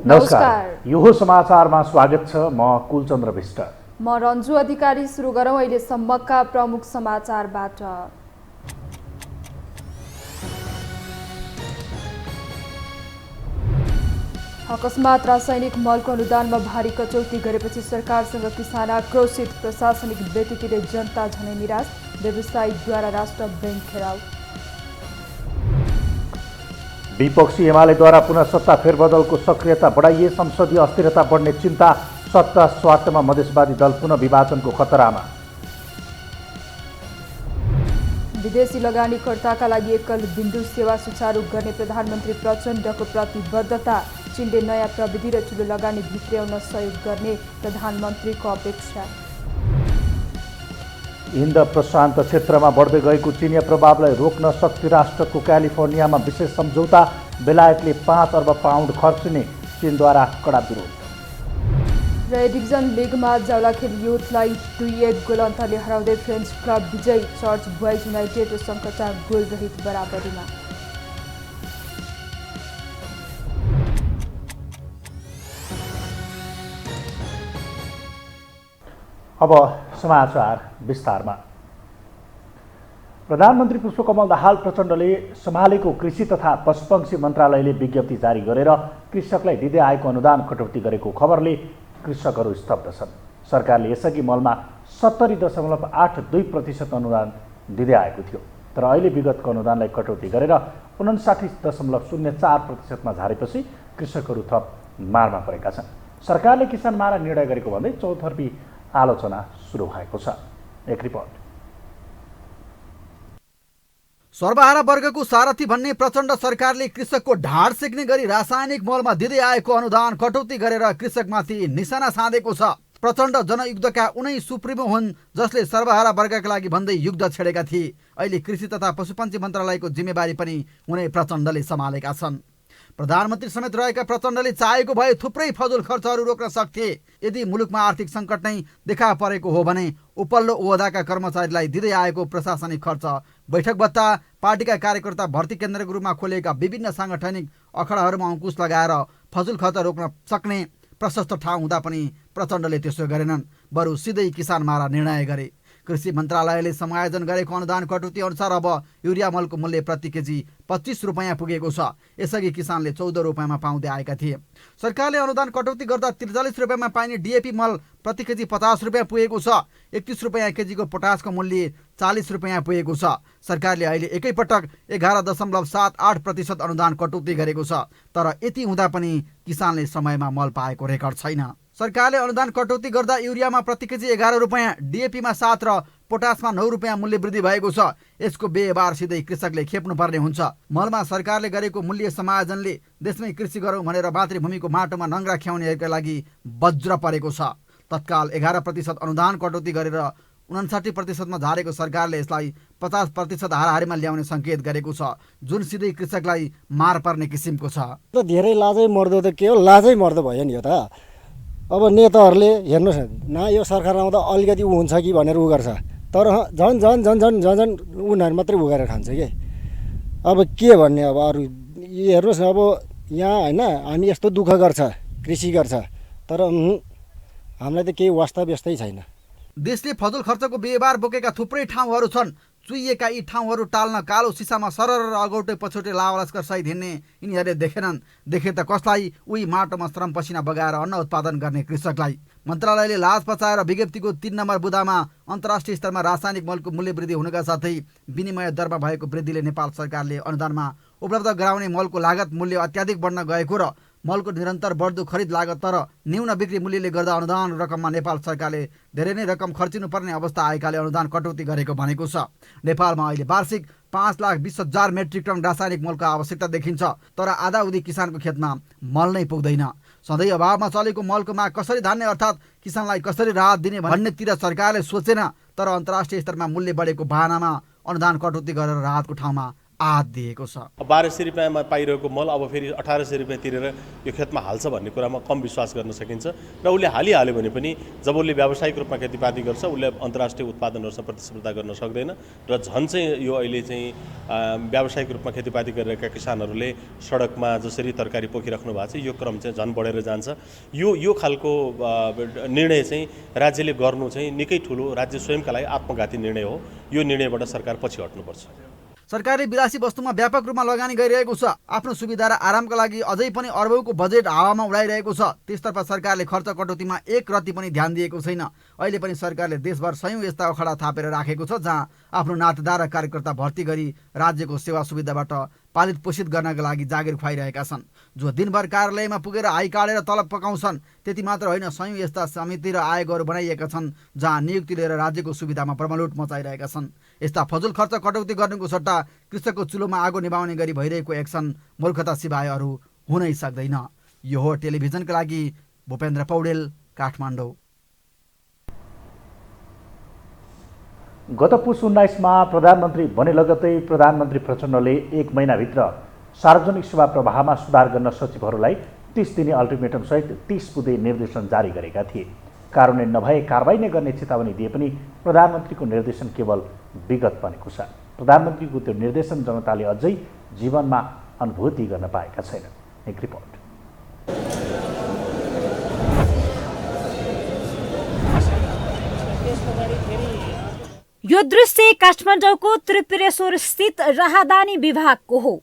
नमस्कार, यो समाचारमा स्वागत छ। म कुलचन्द्र विष्ट। म रन्जु अधिकारी। सुरु गरौँ अहिलेसम्मका प्रमुख समाचारबाट। अकस्मात रासायनिक मलको अनुदानमा भारी कटौती गरेपछि सरकारसँग किसान आक्रोशित। प्रशासनिक बेटिकीले जनता झनै निराश। व्यवसायीद्वारा राष्ट्र बैंक घेराउ। विपक्षी एमालेद्वारा पुनः सत्ता फेरबदलको सक्रियता बढाइए। संसदीय अस्थिरता बढ्ने चिन्ता। सत्ता स्वार्थमा मधेसवादी दल पुनः विभाजनको खतरामा। विदेशी लगानीकर्ताका लागि एकल बिन्दु सेवा सुचारू गर्ने प्रधानमन्त्री प्रचण्डको प्रतिबद्धता। चीनले नयाँ प्रविधि र ठूलो लगानी भित्र्याउन सहयोग गर्ने प्रधानमन्त्रीको अपेक्षा। हिन्द प्रशान्त क्षेत्रमा बढ्दै गएको चिनिया प्रभावलाई रोक्न शक्ति राष्ट्रको क्यालिफोर्नियामा विशेष सम्झौता। बेलायतले 5 अर्ब पाउन्ड खर्चिने चीनद्वारा कडा विरोध। र ए डिभिजन लिगमा जावलाखेल युथलाई 2-1 गोल अन्तरले हराउँदै फ्रेन्च क्लब विजयी। चर्च बोइज युनाइटेड र सङ्कटा गोलरहित बराबरीमा। अब समाचार विस्तारमा। प्रधानमन्त्री पुष्पकमल दाहाल प्रचण्डले सम्हालेको कृषि तथा पशुपक्षी मन्त्रालयले विज्ञप्ति जारी गरेर कृषकलाई दिँदै आएको अनुदान कटौती गरेको खबरले कृषकहरू स्तब्ध छन्। सरकारले यसअघि मलमा 70.82% अनुदान दिँदै आएको थियो, तर अहिले विगतको अनुदानलाई कटौती गरेर 59.04%मा झारेपछि कृषकहरू थप मारमा परेका छन्। सरकारले किसान मारा निर्णय गरेको भन्दै चौतर्फी आलोचना सुरु भएको छ। एक रिपोर्ट। सर्वहारा वर्गको सारथी भन्ने प्रचण्ड सरकारले कृषकको ढाड सेक्ने गरी रासायनिक मलमा दिँदै आएको अनुदान कटौती गरेर कृषकमाथि निशाना साधेको छ। प्रचण्ड जनयुद्धका उनै सुप्रिमो हुन् जसले सर्वहारा वर्गका लागि भन्दै युद्ध छेडेका थिए। अहिले कृषि तथा पशुपन्छी मन्त्रालयको जिम्मेवारी पनि उनै प्रचण्डले सम्हालेका छन्। प्रधानमन्त्री समेत रहेका प्रचण्डले चाहेको भए थुप्रै फजुल खर्चहरू रोक्न सक्थे। यदि मुलुकमा आर्थिक सङ्कट नै देखा परेको हो भने उपल्लो ओहदाका कर्मचारीलाई दिँदै आएको प्रशासनिक खर्च, बैठक भत्ता, पार्टीका कार्यकर्ता भर्ती केन्द्रको रूपमा खोलिएका विभिन्न साङ्गठनिक अखडाहरूमा अङ्कुश लगाएर फजुल खर्च रोक्न सक्ने प्रशस्त ठाउँ हुँदा पनि प्रचण्डले त्यसो गरेनन्। बरु सिधै किसान मारा निर्णय गरे। कृषि मन्त्रालयले समायोजन गरेको अनुदान कटौती अनुसार अब युरिया मलको मूल्य प्रति केजी 25 रुपियाँ पुगेको छ। यसअघि किसानले 14 रुपियाँमा पाउँदै आएका थिए। सरकारले अनुदान कटौती गर्दा 43 रुपियाँमा पाइने डिएपी मल प्रति केजी 50 रुपियाँ पुगेको छ। 31 रुपियाँ केजीको पोटासको मूल्य 40 रुपियाँ पुगेको छ। सरकारले अहिले एकैपटक 11.78% अनुदान कटौती गरेको छ। तर यति हुँदा पनि किसानले समयमा मल पाएको रेकर्ड छैन। सरकारले अनुदान कटौती गर्दा युरियामा प्रति केजी 11 रुपियाँ, डिएपीमा 7 र पोटासमा 9 रुपियाँ मूल्य वृद्धि भएको छ। यसको व्यवहार सिधै कृषकले खेप्नुपर्ने हुन्छ। मलमा सरकारले गरेको मूल्य समायोजनले देशमै कृषि गरौँ भनेर मातृभूमिको माटोमा नङ्ग्रा ख्याउनेहरूका लागि वज्र परेको छ। तत्काल 11% अनुदान कटौती गरेर 59%मा झारेको सरकारले यसलाई 50% हाराहारीमा ल्याउने सङ्केत गरेको छ, जुन सिधै कृषकलाई मार पर्ने किसिमको छ। धेरै लाजै मर्दो त के हो, लाजै मर्दो भयो नि यो त। अब नेताहरूले हेर्नुहोस् न, यो सरकार आउँदा अलिकति ऊ हुन्छ कि भनेर उ गर्छ, तर झन् झन् झन् झन् झन् झन् उनीहरू मात्रै उ गरेर खान्छ कि। अब के भन्ने, अब अरू हेर्नुहोस् न, अब यहाँ होइन हामी यस्तो दुःख गर्छ, कृषि गर्छ, तर हामीलाई त केही वास्ता व्यस्तै छैन। देशले फजुल खर्चको व्यवहार बोकेका थुप्रै ठाउँहरू छन्। चुइएका यी ठाउँहरू टाल्न कालो सिसामा सरर अगौटे पछौटे लावालस्कर सहित हिँड्ने यिनीहरूले देखेनन्। देखे त कसलाई? उही माटोमा श्रम पसिना बगाएर अन्न उत्पादन गर्ने कृषकलाई। मन्त्रालयले लाज पचाएर विज्ञप्तिको 3 नम्बर बुँदामा अन्तर्राष्ट्रिय स्तरमा रासायनिक मलको मूल्य वृद्धि हुनुका साथै विनिमय दरमा भएको वृद्धिले नेपाल सरकारले अनुदानमा उपलब्ध गराउने मलको लागत मूल्य अत्याधिक बढ्न गएको र मलको निरन्तर बढ्दो खरिद लागत तर न्यून बिक्री मूल्यले गर्दा अनुदान रकममा नेपाल सरकारले धेरै नै रकम खर्चिनुपर्ने अवस्था आएकाले अनुदान कटौती गरेको भनेको छ। नेपालमा अहिले वार्षिक 5,20,000 मेट्रिक टन रासायनिक मलको आवश्यकता देखिन्छ, तर आधाउधी किसानको खेतमा मल नै पुग्दैन। सधैँ अभावमा चलेको मलको माग कसरी धान्ने अर्थात् किसानलाई कसरी राहत दिने भन्नेतिर सरकारले सोचेन, तर अन्तर्राष्ट्रिय स्तरमा मूल्य बढेको बहानामा अनुदान कटौती गरेर राहतको ठाउँमा आद दिएको छ। 1200 रुपियाँमा पाइरहेको मल अब फेरि 1800 रुपियाँ तिरेर यो खेतमा हाल्छ भन्ने कुरामा कम विश्वास गर्न सकिन्छ र उसले हालिहाल्यो भने पनि जब उसले व्यावसायिक रूपमा खेतीपाती गर्छ उसले अन्तर्राष्ट्रिय उत्पादनहरूसँग प्रतिस्पर्धा गर्न सक्दैन र झन् चाहिँ यो अहिले चाहिँ व्यावसायिक रूपमा खेतीपाती गरिरहेका किसानहरूले सडकमा जसरी तरकारी पोखिराख्नु भएको छ यो क्रम चाहिँ झन् बढेर जान्छ। यो खालको निर्णय चाहिँ राज्यले गर्नु चाहिँ निकै ठुलो राज्य स्वयंका लागि आत्मघाती निर्णय हो। यो निर्णयबाट सरकार पछि हट्नुपर्छ। सरकारले विलासी वस्तुमा व्यापक रूपमा लगानी गरिरहेको छ। आफ्नो सुविधा र आरामका लागि अझै पनि अर्बौंको बजेट हावामा उडाइरहेको छ। त्यसतर्फ सरकारले खर्च कटौतीमा एक रत्ती पनि ध्यान दिएको छैन। अहिले पनि सरकारले देशभर सयौं यस्ता अखडा थापेर राखेको छ जहाँ आफ्नो नातेदार र कार्यकर्ता भर्ती गरी राज्यको सेवा सुविधाबाट पालित पोषित गर्नका लागि जागिर खुवाइरहेका छन्। जो दिनभर कार्यालयमा पुगेर आइ काटेर तलब पकाउँछन्। त्यति मात्र होइन, सयौं यस्ता समिति र आयोगहरू बनाइएका छन् जहाँ नियुक्ति लिएर राज्यको सुविधामा प्रमलुट मचाइरहेका छन्। यस्ता फजुल खर्च कटौती गर्नुको सट्टा कृषकको चुलोमा आगो निभाउने गरी भइरहेको एक्सन मूर्खता सिवाय अरू हुनै सक्दैन। यो हो टेलिभिजनका लागि भूपेन्द्र पौडेल, काठमाडौँ। गत पुस 19मा प्रधानमन्त्री बने लगतै प्रधानमन्त्री प्रचण्डले 1 महिनाभित्र सार्वजनिक सेवा प्रवाहमा सुधार गर्न सचिवहरूलाई 30 दिने अल्टिमेटम सहित 30 बुँदे निर्देशन जारी गरेका थिए। कार्यान्वयन नभए कारबाही नै गर्ने चेतावनी दिए पनि प्रधानमन्त्रीको निर्देशन केवल विगत बनेको छ। प्रधानमन्त्रीको त्यो निर्देशन जनताले अझै जीवनमा अनुभूति गर्न पाएका छैनन्। एक रिपोर्ट। यो दृश्य काठमाडौँको त्रिपुरेश्वर स्थित राहदानी विभागको हो।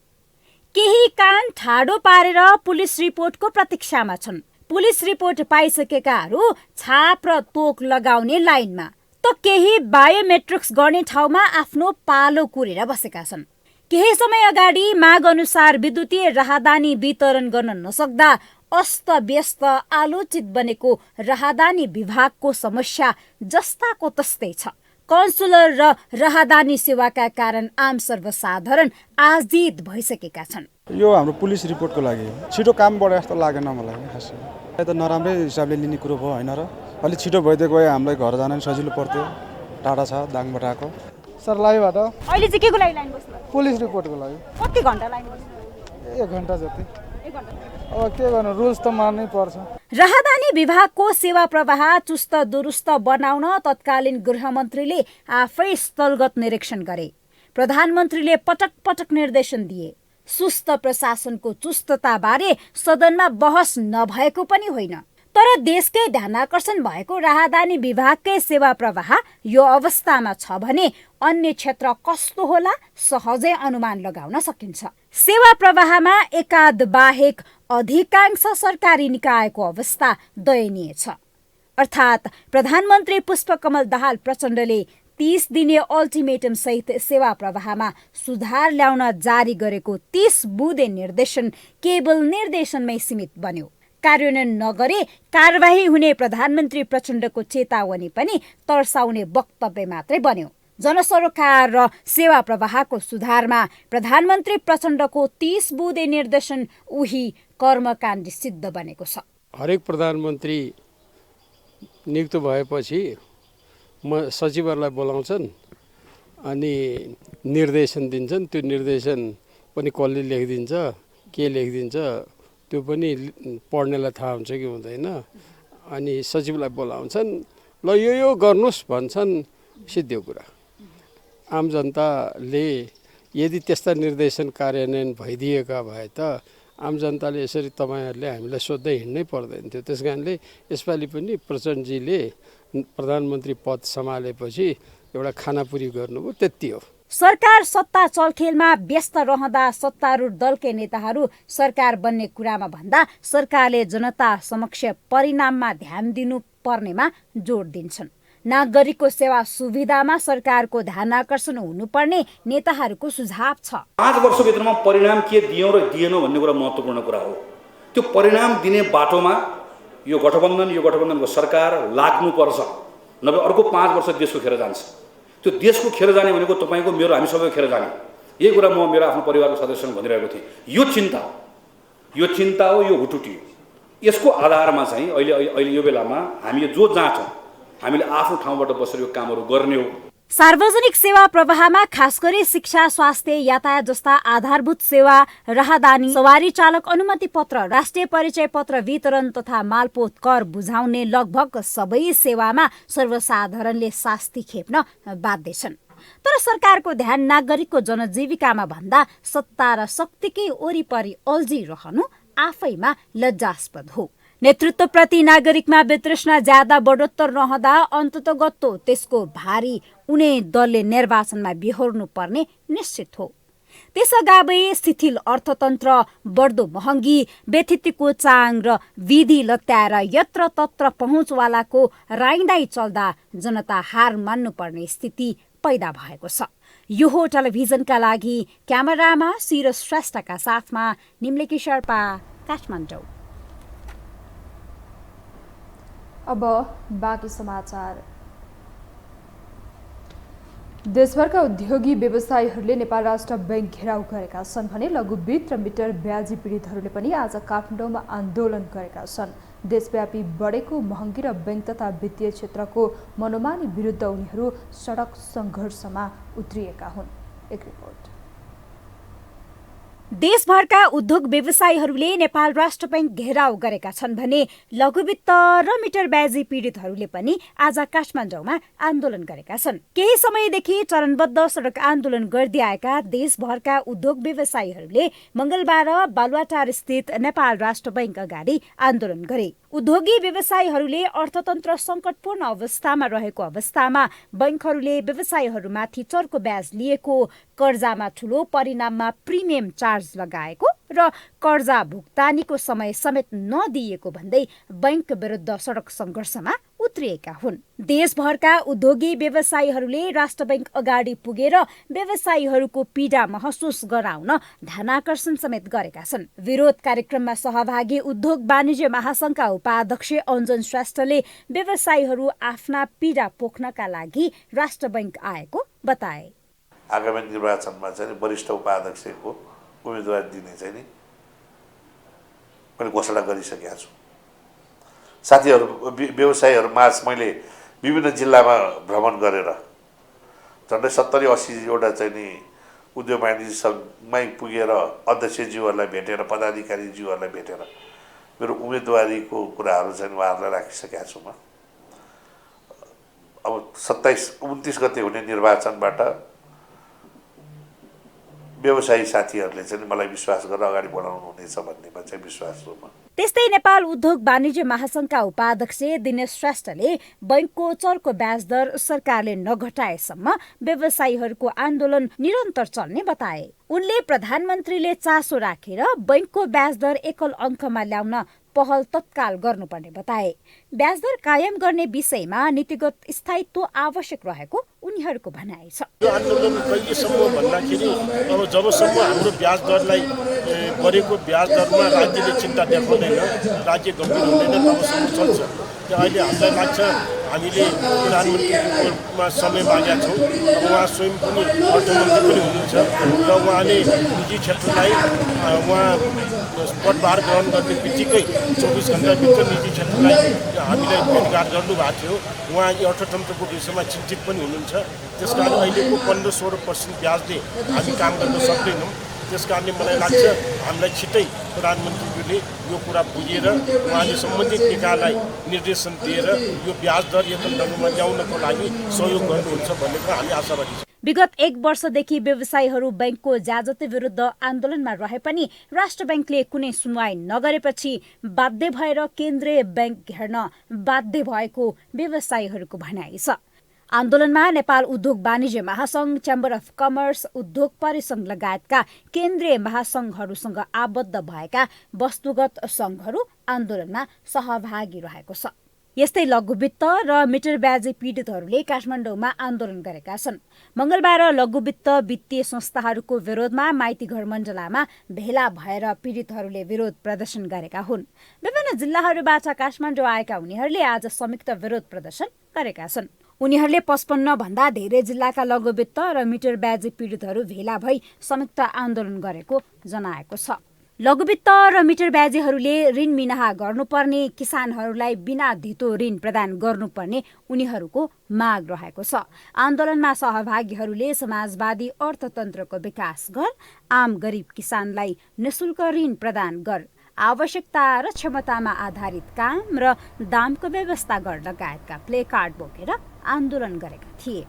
केही कान ठाडो पारेर पुलिस रिपोर्टको प्रतीक्षामा छन्। पुलिस रिपोर्ट पाइसकेकाहरू छाप र तोक लगाउने लाइनमा त केही बायोमेट्रिक्स गर्ने ठाउँमा आफ्नो पालो कुरेर बसेका छन्। केही समय अगाडि माग अनुसार विद्युतीय राहदानी वितरण गर्न नसक्दा अस्तव्यस्त आलोचित बनेको राहदानी विभागको समस्या जस्ताको तस्तै छ। कन्सुलर र राहदानी सेवाका कारण आम सर्वसाधारण आजित भइसकेका छन्। यो हाम्रो पुलिस रिपोर्टको लागि छिटो काम बढे जस्तो लागेन मलाई। खासै यो त नराम्रै हिसाबले लिने कुरो भयो होइन र। अलि छिटो भइदिएको भए हामीलाई घर जान नि सजिलो पर्थ्यो। टाढा छ दाङबाट आएको। सर लाइबाट अहिले चाहिँ के को लागि लाइन बस्नु? पुलिस रिपोर्टको लागि। कति घण्टा लाइन बस्नु? 1 घण्टा जति। 1 घण्टा। अब के गर्नु, रुल्स त मान्नै पर्छ। राहदानी विभागको सेवा प्रवाह चुस्त दुरुस्त बनाउन तत्कालीन गृहमन्त्रीले आफै स्थलगत निरीक्षण गरे। प्रधानमन्त्रीले पटक पटक निर्देशन दिए। सुस्त प्रशासनको चुस्तताबारे सदनमा बहस नभएको पनि होइन। तर देशकै ध्यानाकर्षण भएको राहदानी विभागकै सेवा प्रवाह यो अवस्थामा छ भने अन्य क्षेत्र कस्तो होला सहजै अनुमान लगाउन सकिन्छ। सेवा प्रवाहमा एकाध बाहेक अधिकांश सरकारी निकायको अवस्था दयनीय छ। अर्थात् प्रधानमन्त्री पुष्पकमल दाहाल प्रचण्डले 30 दिने अल्टिमेटम सहित सेवा प्रवाहमा सुधार ल्याउन जारी गरेको 30 बुँदे निर्देशन केवल निर्देशनमै सीमित बन्यो। कार्यान्वयन नगरे कारबाही हुने प्रधानमन्त्री प्रचण्डको चेतावनी पनि तर्साउने वक्तव्य मात्रै बन्यो। जनसरोकार र सेवा प्रवाहको सुधारमा प्रधानमन्त्री प्रचण्डको 30 बुँदे निर्देशन उही कर्मकाण्ड सिद्ध बनेको छ। हरेक प्रधानमन्त्री नियुक्त भएपछि सचिवहरूलाई बोलाउँछन् अनि निर्देशन दिन्छन्। त्यो निर्देशन पनि कसले लेखिदिन्छ, के लेखिदिन्छ त्यो पनि पढ्नेलाई थाहा हुन्छ कि हुँदैन। अनि सचिवलाई बोलाउँछन्, ल यो गर्नुहोस् भन्छन्, सिद्धियो कुरा। आम जनताले यदि त्यस्ता निर्देशन कार्यान्वयन भइदिएका भए त आम जनताले यसरी तपाईँहरूले हामीलाई सोध्दै हिँड्नै पर्दैन थियो। त्यस कारणले यसपालि पनि प्रचण्डजीले प्रधानमन्त्री पद सम्हालेपछि एउटा खानापुरी गर्नुभयो, त्यति हो। सरकार सत्ता चलखेलमा व्यस्त रहँदा सत्तारूढ दलकै नेताहरू सरकार बन्ने कुरामा भन्दा सरकारले जनता समक्ष परिणाममा ध्यान दिनु पर्नेमा जोड दिन्छन्। नागरिकको सेवा सुविधामा सरकारको ध्यानाकर्षण हुनुपर्ने नेताहरूको सुझाव छ। 5 वर्षभित्रमा परिणाम के दियौँ र दिएनौँ भन्ने कुरा महत्त्वपूर्ण कुरा हो। त्यो परिणाम दिने बाटोमा यो गठबन्धनको सरकार लाग्नुपर्छ, नभए अर्को 5 वर्ष देशको खेर जान्छ। त्यो देशको खेर जाने भनेको तपाईँको मेरो हामी सबैको खेर जाने। यही कुरा म मेरो आफ्नो परिवारको सदस्यसँग भनिरहेको थिएँ। यो चिन्ता हो, यो हुटुटी हो। यसको आधारमा चाहिँ अहिले यो बेलामा हामी जो जहाँ छौँ हामीले आफ्नो ठाउँबाट बसेर यो कामहरू गर्ने हो। सार्वजनिक सेवा प्रवाहमा खास गरी शिक्षा, स्वास्थ्य, यातायात जस्ता आधारभूत सेवा, राहदानी, सवारी चालक अनुमति पत्र, राष्ट्रिय परिचय पत्र वितरण तथा मालपोत कर बुझाउने लगभग सबै सेवामा सर्वसाधारणले शास्ति खेप्न बाध्य छन्। तर सरकारको ध्यान नागरिकको जनजीविकामा भन्दा सत्ता र शक्तिकै वरिपरि अल्झिरहनु आफैमा लज्जास्पद हो। नेतृत्वप्रति नागरिकमा वितृष्णा ज्यादा बढोत्तर रहँदा अन्ततगत्तो त्यसको भारी उनी दलले निर्वाचनमा बिहोर्नु पर्ने निश्चित हो। त्यसअगावै शिथिल अर्थतन्त्र, बढ्दो महँगी, व्यथितिको चाङ र विधि लत्याएर यत्रतत्र पहुँचवालाको राइँदाइ चल्दा जनता हार मान्नुपर्ने स्थिति पैदा भएको छ। यो हो टेलिभिजनका लागि क्यामेरामा सिरस श्रेष्ठका साथमा निम्लेकी शेर्पा, काठमाडौँ। अब बाँकी समाचार। देशभरका उद्योगी व्यवसायीहरूले नेपाल राष्ट्र बैंक घेराउ गरेका छन् भने लघु वित्त र मिटर ब्याजी पीडितहरूले पनि आज काठमाडौँमा आन्दोलन गरेका छन्। देशव्यापी बढेको महँगी र बैंक तथा वित्तीय क्षेत्रको मनोमानी विरुद्ध उनीहरू सडक सङ्घर्षमा उत्रिएका हुन्। एक रिपोर्ट। देशभरका उद्योग व्यवसायीहरूले नेपाल राष्ट्र बैंक घेराउ गरेका छन् भने लघुवित्त र मिटर ब्याजी पीडितहरूले पनि आज काठमाडौँमा आन्दोलन गरेका छन्। केही समयदेखि चरणबद्ध सडक आन्दोलन गर्दै आएका देशभरका उद्योग व्यवसायीहरूले मंगलबार बालुवाटार स्थित नेपाल राष्ट्र बैंक अगाडि आन्दोलन गरे। उद्योगी व्यवसायीहरूले अर्थतन्त्र सङ्कटपूर्ण अवस्थामा रहेको अवस्थामा बैंकहरूले व्यवसायीहरूमाथि चर्को ब्याज लिएको, कर्जामा ठूलो परिणाममा प्रिमियम चार्ज लगाएको र कर्जा भुक्तानीको समय समेत नदिएको भन्दै बैंक विरुद्ध सडक सङ्घर्षमा उत्रिएका हुन्। देशभरका उद्योगी व्यवसायीहरूले राष्ट्र बैंक अगाडि पुगेर व्यवसायीहरूको पीडा महसुस गराउन ध्यानाकर्षण समेत गरेका छन्। विरोध कार्यक्रममा सहभागी उद्योग वाणिज्य महासंघका उपाध्यक्ष अञ्जन श्रेष्ठले व्यवसायीहरू आफ्ना पीडा पोख्नका लागि राष्ट्र बैंक आएको बताए। आगामी निर्वाचनमा चाहिँ वरिष्ठ उपाध्यक्षको उम्मेदवारी दिने चाहिँ नि मैले घोषणा गरिसकेका छु। साथीहरू व्यवसायीहरूमाझ मैले विभिन्न जिल्लामा भ्रमण गरेर झन्डै 70-80वटा चाहिँ नि उद्योग वाणिज्य सङ्घमै पुगेर अध्यक्षज्यूहरूलाई भेटेर पदाधिकारीज्यूहरूलाई भेटेर मेरो उम्मेदवारीको कुराहरू चाहिँ उहाँहरूलाई राखिसकेका छु। म अब 27-29 गते हुने निर्वाचनबाट व्यवसायी साथीहरूले चाहिँ मलाई विश्वास गरेर अगाडि बढाउनु हुनेछ भन्नेमा चाहिँ विश्वास हो। त्यस्तै नेपाल उद्योग वाणिज्य महासंघका उपाध्यक्ष दिनेश श्रेष्ठले बैंकको चर्को ब्याज दर सरकारले नघटाएसम्म व्यवसायीहरूको आन्दोलन निरन्तर चल्ने बताए। उनले प्रधानमन्त्रीले चासो राखेर बैंकको ब्याज दर एकल अङ्कमा ल्याउन पहल तत्काल गर्नुपर्ने बताए। ब्याज दर कायम गर्ने विषयमा नीतिगत स्थायित्व आवश्यक रहेको उनीहरूको भनाइ छ। यो आन्दोलन कहिलेसम्म भन्दाखेरि अब जबसम्म हाम्रो ब्याज दरलाई बढेको ब्याज दरमा राज्यले चिन्ता देखाउँदैन, राज्य गम्भीर हुँदैन, तबसम्म चल्छ। त्यो अहिले हामीलाई लाग्छ हामीले प्रधानमन्त्रीमा समय मागेका छौँ। अब उहाँ स्वयं पनि अर्थमन्त्री पनि हुनुहुन्छ र उहाँले निजी क्षेत्रलाई उहाँ पदभार ग्रहण गर्ने बित्तिकै 24 घण्टाभित्र निजी क्षेत्रलाई हामीलाई भेटघाट गर्नुभएको थियो। उहाँ अर्थतन्त्रको विषयमा चिन्तित पनि हुनुहुन्छ। त्यस कारण अहिलेको 15-16% ब्याजले हामी काम गर्न सक्दैनौँ। त्यस कारणले मलाई लाग्छ हामीलाई छिट्टै प्रधानमन्त्रीले यो कुरा बुझेर उहाँले सम्बन्धित निकायलाई निर्देशन दिएर यो ब्याज दर एकल दरमा ल्याउनको लागि सहयोग गर्नुहुन्छ भन्ने कुरा हामी आशावादी छौँ। विगत 1 वर्षदेखि व्यवसायीहरू बैंकको ज्याजती विरुद्ध आन्दोलनमा रहे पनि राष्ट्र बैंकले कुनै सुनवाई नगरेपछि बाध्य भएर केन्द्रीय बैंक घेर्न बाध्य भएको व्यवसायीहरूको भनाइ छ। आन्दोलनमा नेपाल उद्योग वाणिज्य महासंघ, च्याम्बर अफ कमर्स, उद्योग परिसंघ लगायतका केन्द्रीय महासंघहरूसँग आबद्ध भएका वस्तुगत संघहरू आन्दोलनमा सहभागी रहेको छ। यस्तै लघुवित्त र मिटर ब्याजी पीडितहरूले काठमाडौँमा आन्दोलन गरेका छन्। मंगलबार लघुवित्त वित्तीय संस्थाहरूको विरोधमा माइतीघर मण्डलामा भेला भएर पीडितहरूले विरोध प्रदर्शन गरेका हुन्। विभिन्न जिल्लाहरूबाट काठमाडौँ आएका उनीहरूले आज संयुक्त विरोध प्रदर्शन गरेका छन्। उनीहरूले 55 भन्दा धेरै जिल्लाका लघुवित्त र मिटर ब्याजी पीडितहरू भेला भई संयुक्त आन्दोलन गरेको जनाएको छ। लघुवित्त र मिटरब्याजीहरूले ऋण मिनाहा गर्नुपर्ने, किसानहरूलाई बिना धितो ऋण प्रदान गर्नुपर्ने उनीहरूको माग रहेको छ। आन्दोलनमा सहभागीहरूले समाजवादी अर्थतन्त्रको विकास गर, आम गरिब किसानलाई निशुल्क ऋण प्रदान गर, आवश्यकता र क्षमतामा आधारित काम र दामको व्यवस्था गर लगायतका प्लेकार्ड बोकेर आन्दोलन गरेका थिए।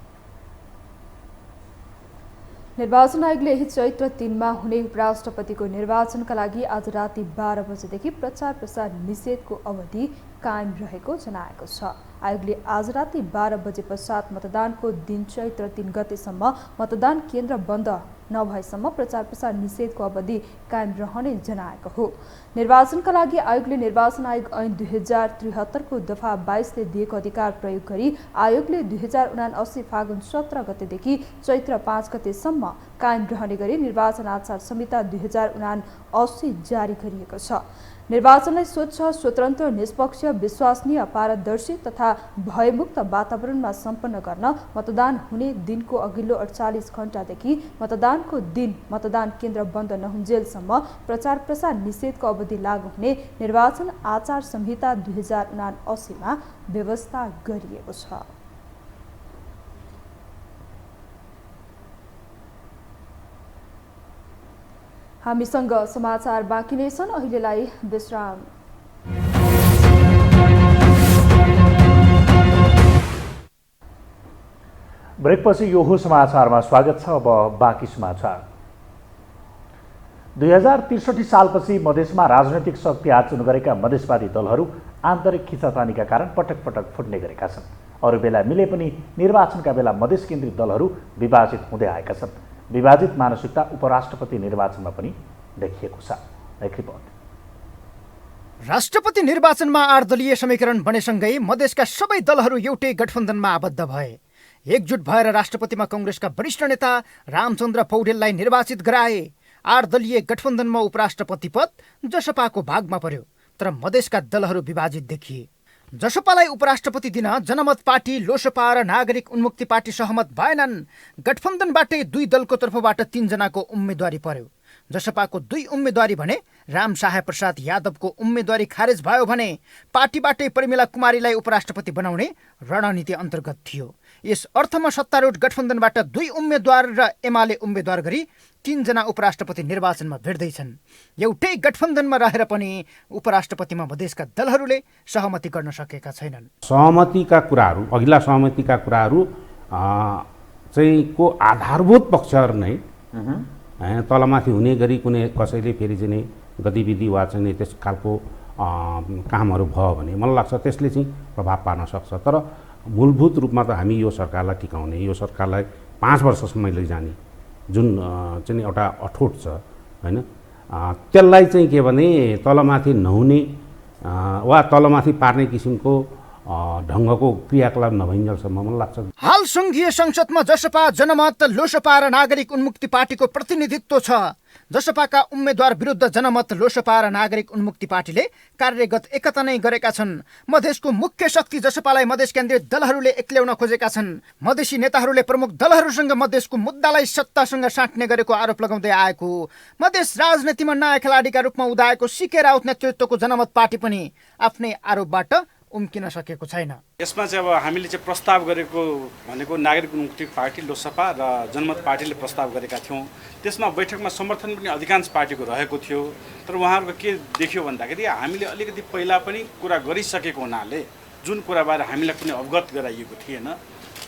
निर्वाचन आयोगले यही चैत्र 3 मा हुने उपराष्ट्रपतिको निर्वाचनका लागि आज राति 12 बजेदेखि प्रचार प्रसार निषेधको अवधि कायम रहेको जनाएको छ। आयोगले आज राति 12 बजे पश्चात मतदानको दिन चैत्र 3 गतेसम्म मतदान केन्द्र बन्द नभएसम्म प्रचार प्रसार निषेधको अवधि कायम रहने जनाएको हो। निर्वाचनका लागि आयोगले निर्वाचन आयोग ऐन 2073 को दफा 22 ले दिएको अधिकार प्रयोग गरी आयोगले 2079 फागुन 17 गतेदेखि चैत्र 5 गतेसम्म कायम रहने गरी निर्वाचन आचार संहिता 2079 जारी गरिएको छ। निर्वाचनलाई स्वच्छ, स्वतन्त्र, निष्पक्ष, विश्वसनीय, पारदर्शी तथा भयमुक्त वातावरणमा सम्पन्न गर्न मतदान हुने दिनको अघिल्लो 48 घण्टादेखि मतदानको दिन मतदान केन्द्र बन्द नहुन्जेलसम्म प्रचार प्रसार निषेधको अवधि लागू हुने निर्वाचन आचार संहिता 2079 मा व्यवस्था गरिएको छ। हामीसँग समाचार बाँकी नै छन्, अहिलेलाई विश्राम। ब्रेकपछि यो हो समाचारमा स्वागत छ। अब बाँकी समाचार। 2063 सालपछि मधेसमा राजनैतिक शक्ति आचरण गरेका मधेसवादी दलहरू आन्तरिक खिचातानीका कारण पटक पटक फुट्ने गरेका छन्। अरू बेला मिले पनि निर्वाचनका बेला मधेस केन्द्रित दलहरू विभाजित हुँदै आएका छन्। विभाजित मानसिकता उपराष्ट्रपति निर्वाचनमा पनि देखिएको छ। एक रिपोर्ट। राष्ट्रपति निर्वाचनमा 8 दलीय समीकरण बनेसँगै मधेसका सबै दलहरू एउटै गठबन्धनमा आबद्ध भए। एकजुट भएर राष्ट्रपतिमा कांग्रेसका वरिष्ठ नेता रामचन्द्र पौडेललाई निर्वाचित गराए। 8 दलीय गठबन्धनमा उपराष्ट्रपति पद जसपाको भागमा पर्यो, तर मधेसका दलहरू विभाजित देखिए। जसपालाई उपराष्ट्रपति दिन जनमत पार्टी, लोसपा र नागरिक उन्मुक्ति पार्टी सहमत भएनन्। गठबन्धनबाटै 2 दलको तर्फबाट 3 जनाको उम्मेदवारी पर्यो। जसपाको 2 उम्मेदवारी भने रामसाहे प्रसाद यादवको उम्मेदवारी खारेज भयो भने पार्टीबाटै प्रमिला कुमारीलाई उपराष्ट्रपति बनाउने रणनीति अन्तर्गत थियो। यस अर्थमा सत्तारूढ गठबन्धनबाट 2 उम्मेदवार र एमाले उम्मेदवार गरी 3 जना उपराष्ट्रपति निर्वाचनमा भिड्दैछन्। एउटै गठबन्धनमा रहेर पनि उपराष्ट्रपतिमा मधेसका दलहरूले सहमति गर्न सकेका छैनन्। सहमतिका कुराहरू, अघिल्ला सहमतिका कुराहरू चाहिँ को आधारभूत पक्षहरू नै तलमाथि हुने गरी कुनै कसैले फेरि चाहिँ गतिविधि वा चाहिँ त्यस खालको कामहरू भयो भने मलाई लाग्छ त्यसले चाहिँ प्रभाव पार्न सक्छ। तर मूलभूत रूपमा त हामी यो सरकारलाई टिकाउने, यो सरकारलाई 5 वर्षसम्म लैजाने जुन चाहिँ एउटा अठोट छ हैन, त्यसलाई चाहिँ के भने तलमाथि नहुने वा तलमाथि पार्ने किसिमको ढङ्गको क्रियाकलाप नभइन्जेलसम्म मलाई लाग्छ। हाल संघीय संसदमा जसपा, जनमत, लोसपा र नागरिक उन्मुक्ति पार्टीको प्रतिनिधित्व छ। जसपाका उम्मेद्वार विरुद्ध जनमत, लोसपा र नागरिक उन्मुक्ति पार्टीले कार्यगत एकता नै गरेका छन्। मधेसको मुख्य शक्ति जसपालाई मधेस केन्द्रित दलहरूले एक्ल्याउन खोजेका छन्। मधेसी नेताहरूले प्रमुख दलहरूसँग मधेसको मुद्दालाई सत्तासँग साट्ने गरेको आरोप लगाउँदै आएको। मधेस राजनीतिमा नयाँ खेलाडीका रूपमा उदाएको सीके राउत नेतृत्वको जनमत पार्टी पनि आफ्नै आरोपबाट उम्किन सकेको छैन। यसमा चाहिँ अब हामीले चाहिँ प्रस्ताव गरेको भनेको नागरिक उन्मुक्ति पार्टी, लोसपा र जनमत पार्टीले प्रस्ताव गरेका थियौँ। त्यसमा बैठकमा समर्थन पनि अधिकांश पार्टीको रहेको थियो। तर उहाँहरूको के देखियो भन्दाखेरि हामीले अलिकति पहिला पनि कुरा गरिसकेको हुनाले जुन कुराबारे हामीलाई कुनै अवगत गराइएको थिएन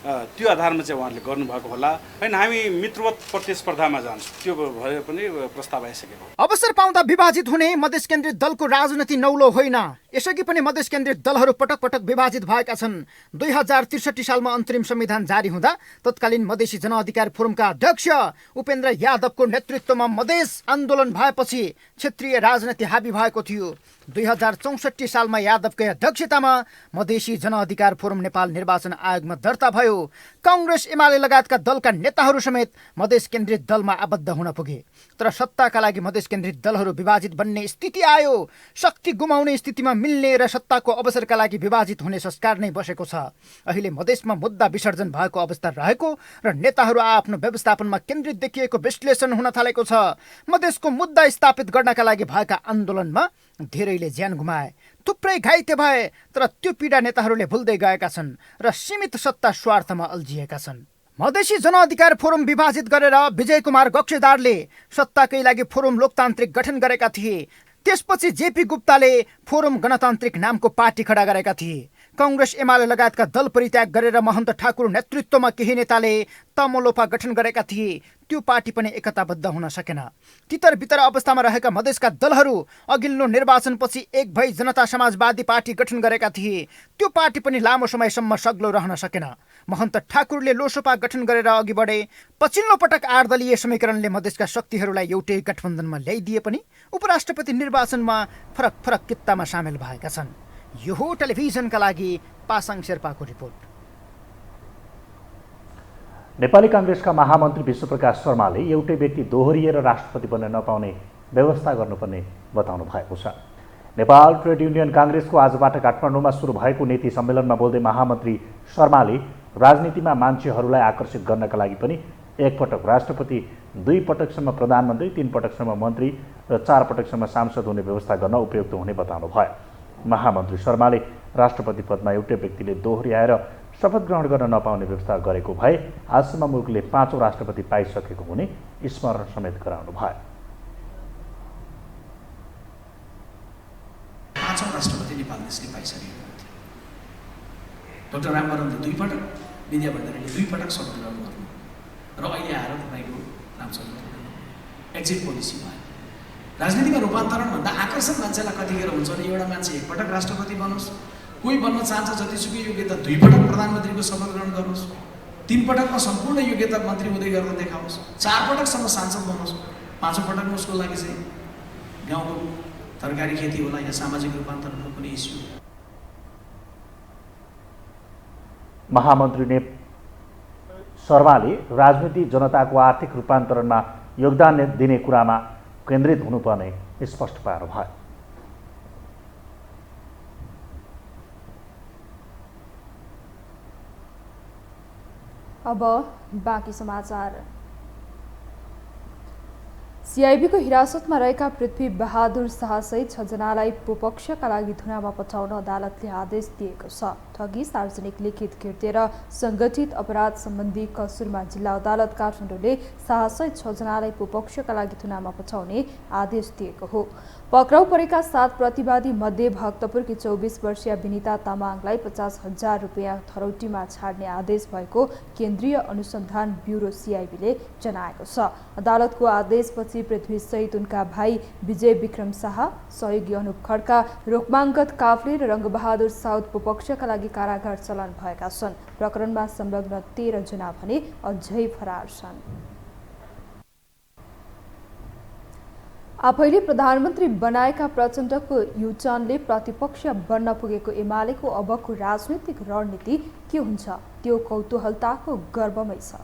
त्यो आधारमा चाहिँ उहाँहरूले गर्नुभएको होला। होइन, हामी मित्रवत प्रतिस्पर्धामा जान्छौँ, त्यो भए पनि प्रस्ताव आइसकेको। अवसर पाउँदा विभाजित हुने मधेस केन्द्रित दलको राजनीति नौलो होइन। यसअघि पनि मधेस केन्द्रित दलहरू पटक पटक विभाजित भएका छन्। 2063 सालमा अन्तरिम संविधान जारी हुँदा तत्कालीन मधेसी जनअधिकार फोरमका अध्यक्ष उपेन्द्र यादवको नेतृत्वमा मधेस आन्दोलन भएपछि क्षेत्रीय राजनीति हाबी भएको थियो। 2064 सालमा यादवकै अध्यक्षतामा मधेसी जनअधिकार फोरम नेपाल निर्वाचन आयोगमा दर्ता भयो। कांग्रेस, एमाले लगायतका दलका नेताहरू समेत मधेस केन्द्रित दलमा आबद्ध हुन पुगे। तर सत्ताका लागि मधेस केन्द्रित दलहरू विभाजित बन्ने स्थिति आयो। शक्ति गुमाउने स्थितिमा मिल्ने र सत्ताको अवसरका लागि विभाजित हुने संस्कार नै बसेको छ। अहिले मधेसमा मुद्दा विसर्जन भएको अवस्था रहेको र नेताहरू आफ्नो व्यवस्थापनमा केन्द्रित देखिएको विश्लेषण हुन थालेको छ। मधेसको मुद्दा स्थापित गर्नका लागि भएका आन्दोलनमा धेरैले ज्यान गुमाए, थुप्रै घाइते भए, तर त्यो पीडा नेताहरूले भुल्दै गएका छन् र सीमित सत्ता स्वार्थमा अल्झिएका छन्। मधेसी जनअधिकार फोरम विभाजित गरेर विजय कुमार गक्षेदारले सत्ताकै लागि फोरम लोकतान्त्रिक गठन गरेका थिए। त्यसपछि जेपी गुप्ताले फोरम गणतान्त्रिक नामको पार्टी खडा गरेका थिए। कांग्रेस एमाले लगायतका दल परित्याग गरेर महन्त ठाकुर नेतृत्वमा केही नेताले तमलोपा गठन गरेका थिए। त्यो पार्टी पनि एकताबद्ध हुन सकेन। तितर बितर अवस्थामा रहेका मधेसका दलहरू अघिल्लो निर्वाचनपछि एक भई जनता समाजवादी पार्टी गठन गरेका थिए। त्यो पार्टी पनि लामो समयसम्म सग्लो रहन सकेन। महन्त ठाकुरले लोसपा गठन गरेर अघि बढे। पछिल्लो पटक 8 दलीय समीकरणले मधेसका शक्तिहरूलाई एउटै गठबन्धनमा ल्याइदिए पनि उपराष्ट्रपति निर्वाचनमा फरक फरक कित्तामा सामेल भएका छन्। यो हो टेलिभिजनका लागि पासाङ शेर्पाको रिपोर्ट। नेपाली काङ्ग्रेसका महामन्त्री विश्वप्रकाश शर्माले एउटै व्यक्ति दोहोरिएर राष्ट्रपति बन्न नपाउने व्यवस्था गर्नुपर्ने बताउनु भएको छ। नेपाल ट्रेड युनियन काङ्ग्रेसको आजबाट काठमाडौँमा सुरु भएको नीति सम्मेलनमा बोल्दै महामन्त्री शर्माले राजनीतिमा मान्छेहरूलाई आकर्षित गर्नका लागि पनि एकपटक राष्ट्रपति, 2 पटकसम्म प्रधानमन्त्री, 3 पटकसम्म मन्त्री र 4 पटकसम्म सांसद हुने व्यवस्था गर्न उपयुक्त हुने बताउनु भयो। महामन्त्री शर्माले राष्ट्रपति पदमा एउटै व्यक्तिले दोहोर्याएर शपथ ग्रहण गर्न नपाउने व्यवस्था गरेको भए आजसम्म मुलुकले 5औं राष्ट्रपति पाइसकेको हुने स्मरण समेत गराउनु भयो। 5औं राष्ट्रपति नेपाल देशले पाइसकेको थियो। डाक्टर रामवरणले 2 पटक, विद्या भण्डारीले 2 पटक शपथ ग्रहण गर्नु र अहिले आएर तपाईँको रामचन्द्र एक्जिट पोलिसी भयो। राजनीतिमा रूपान्तरण भन्दा आकर्षण मान्छेलाई कतिखेर हुन्छ भने एउटा मान्छे एकपटक राष्ट्रपति बनोस्, कोही बन्न चाहन्छ जतिसुकै योग्यता 2 पटक प्रधानमन्त्रीको शपथ ग्रहण गर्नुहोस्, 3 पटकमा सम्पूर्ण योग्यता मन्त्री हुँदै गर्न देखाओस्, 4 पटकसम्म सांसद बनोस्, 5औं पटकमा उसको लागि चाहिँ गाउँको तरकारी खेती होला या सामाजिक रूपान्तरणको कुनै इस्यु। महामन्त्री शर्माले राजनीति जनताको आर्थिक रूपान्तरणमा योगदान दिने कुरामा केन्द्रित हुनुपर्ने स्पष्ट पार्नु भयो। अब बाँकी समाचार। सिआइबीको हिरासतमा रहेका पृथ्वी बहादुर शाहसहित 6 जनालाई विपक्षका लागि थुनामा पठाउन अदालतले आदेश दिएको छ। ठगी, सार्वजनिक लिखित कृत्य र सङ्गठित अपराध सम्बन्धी कसुरमा जिल्ला अदालत काठमाडौँले शाहसहित 6 जनालाई विपक्षका लागि थुनामा पठाउने आदेश दिएको हो। पक्राउ परेका 7 प्रतिवादी मध्ये भक्तपुरकी 24 वर्षीय विनिता तामाङलाई 50,000 रुपियाँ थरौटीमा छाड्ने आदेश भएको केन्द्रीय अनुसन्धान ब्युरो सिआइबीले जनाएको छ। अदालतको आदेशपछि पृथ्वीसहित उनका भाइ विजय विक्रम शाह, सहयोगी अनुप खड्का, रोकमाङ्गत काफ्ले र रङ्गबहादुर साउद विपक्षका लागि कारागार चलान भएका छन्। प्रकरणमा संलग्न 13 जना भने अझै फरार छन्। आफैले प्रधानमन्त्री बनाएका प्रचण्डको युटर्नले प्रतिपक्ष बन्न पुगेको एमालेको अबको राजनैतिक रणनीति के हुन्छ त्यो कौतूहलताको गर्भमै छ।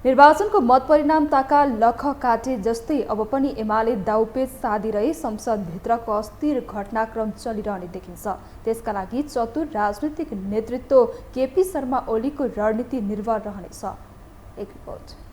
निर्वाचनको मत परिणाम ताका लख काटे जस्तै अब पनि एमाले दाउपेच साधिरहे संसदभित्रको अस्थिर घटनाक्रम चलिरहने देखिन्छ। त्यसका लागि चतुर राजनीतिक नेतृत्व केपी शर्मा ओलीको रणनीति निर्भर रहनेछ। एक रिपोर्ट।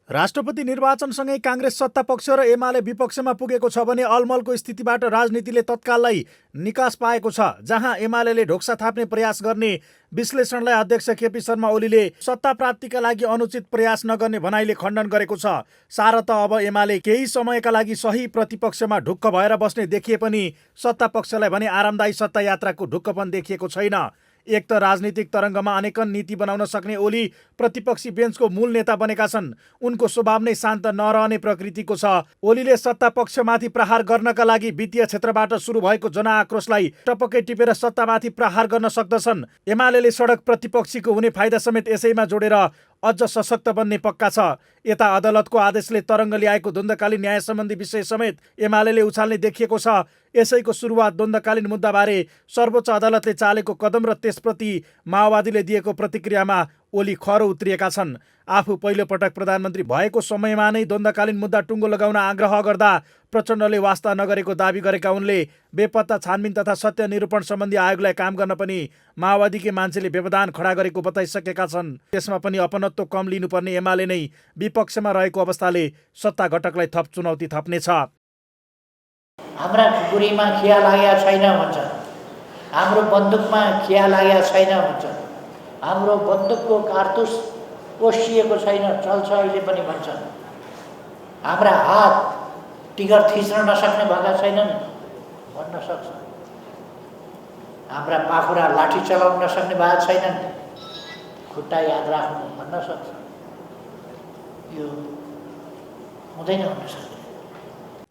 राष्ट्रपति निर्वाचनसँगै काङ्ग्रेस सत्तापक्ष र एमाले विपक्षमा पुगेको छ भने अलमलको स्थितिबाट राजनीतिले तत्काललाई निकास पाएको छ। जहाँ एमाले ढोक्सा थाप्ने प्रयास गर्ने विश्लेषणलाई अध्यक्ष केपी शर्मा ओलीले सत्ता प्राप्तिका लागि अनुचित प्रयास नगर्ने भनाइले खण्डन गरेको छ। सारा त अब एमाले केही समयका लागि सही प्रतिपक्षमा ढुक्क भएर बस्ने देखिए पनि सत्तापक्षलाई भने आरामदायी सत्ता यात्राको ढुक्कपन देखिएको छैन। एक त राजनीतिक तरङ्गमा अनेकन नीति बनाउन सक्ने ओली प्रतिपक्षी बेन्चको मूल नेता बनेका छन्। उनको स्वभाव नै शान्त नरहने प्रकृतिको छ। ओलीले सत्तापक्षमाथि प्रहार गर्नका लागि वित्तीय क्षेत्रबाट सुरु भएको जनआक्रोशलाई टपक्कै टिपेर सत्तामाथि प्रहार गर्न सक्दछन्। एमाले सडक प्रतिपक्षीको हुने फाइदा समेत यसैमा जोडेर अझ सशक्त बन्ने पक्का छ। यता अदालतको आदेशले तरङ्ग ल्याएको द्वन्द्वकालीन न्याय सम्बन्धी विषय समेत एमाले उछाल्ने देखिएको छ। यसैको सुरुवात द्वन्द्वकालीन मुद्दाबारे सर्वोच्च अदालतले चालेको कदम र त्यसप्रति माओवादीले दिएको प्रतिक्रियामा ओली खरो उत्रिएका छन्। आफू पहिलो पटक प्रधानमन्त्री भएको समयमा नै द्वन्द्वकालीन मुद्दा टुङ्गो लगाउन आग्रह गर्दा प्रचण्डले वास्ता नगरेको दावी गरेका उनले बेपत्ता छानबिन तथा सत्य निरूपण सम्बन्धी आयोगलाई काम गर्न पनि माओवादीकै मान्छेले व्यवधान खडा गरेको बताइसकेका छन्। त्यसमा पनि अपनत्व कम लिनुपर्ने एमाले नै विपक्षमा रहेको अवस्थाले सत्ता घटकलाई थप चुनौती थप्नेछ। हाम्रा खुकुरीमा खिया लागेको छैन भन्छ, हाम्रो बन्दुकमा खिया लागेको छैन भन्छ, हाम्रो बन्दुकको कारतुस ओसिएको छैन, चल्छ अहिले पनि भन्छन्। हाम्रा हात टिगर थिच्न नसक्ने भएका छैनन् भन्न सक्छ, हाम्रा पाखुरा लाठी चलाउन नसक्ने भएका छैनन्, खुट्टा याद राख्नु भन्न सक्छ। यो हुँदैन भन्न सक्छ।